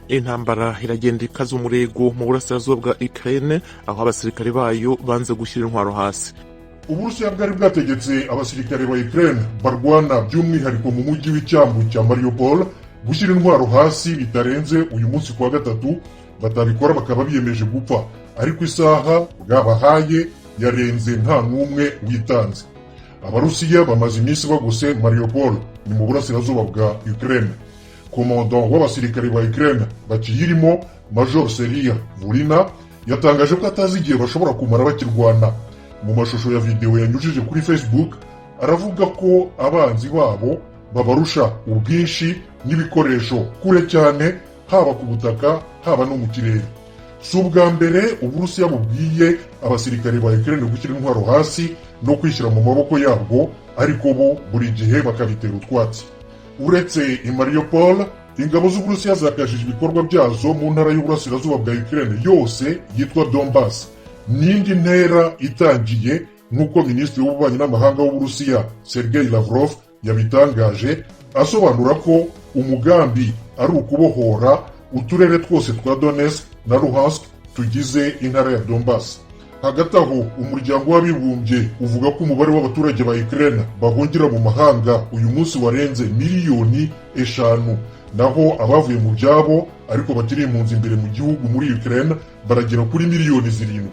Intambara iragenda ikaza umurego mu burasirazuba bwa Ukraine aho abasirikare bayo banze gushyira intwaro hasi. Uburusiya bwari bwategetse abasirikare ba Ukraine barwana by'umwihariko mu mujyi w'icyambu cya Mariupol gushyira intwaro hasi bitarenze uyu munsi kwa gatatu, batabikora bakaba biyemeje gupfa, ariko isaha bwabahaye yarenze nta n'umwe witanze. Abarusiya bamaze iminsi bagose Mariupol ni mu burasirazuba bwa Ukraine. Komandant w'abasirikare ba Ukraine bakiyirimo Major Seria Volina yatangaje ko atazi igihe bashobora kumara bakirwana. Mu mashusho ya video yanyujije kuri Facebook aravuga ko abanzi babo babarusha ubwinshi n'ibikoresho kure cyane, haba ku butaka haba no mu kirere. Si ubwa mbere Uburusiya bubwiye abasirikare ba Ukraine gushyira intwaro hasi no kwishyira mu maboko yabwo, ariko bo buri gihe bakabitera utwatsi. Uretse i Mariupol, ingabo z'Uburusiya zakajije ibikorwa byazo mu ntara y'uburasirazuba bwa Ukraine yose yitwa Donbass. N'indi ntera itangiye nk'uko Minisitiri w'Ububanyi n'Amahanga w'Uburusiya Sergei Lavrov yabitangaje, asobanura ko umugambi ari ukubohora uturere twose twa Donetsk na Luhansk tugize intara ya Donbass. Hagati aho, umuryango w'abibumbye uvuga ko umubare w'abaturage ba Ukraine bahungira mu mahanga uyu munsi warenze miliyoni 5, naho abavuye mu byabo ariko bakiri impunzi imbere mu gihugu muri Ukraine baragera kuri miliyoni 7.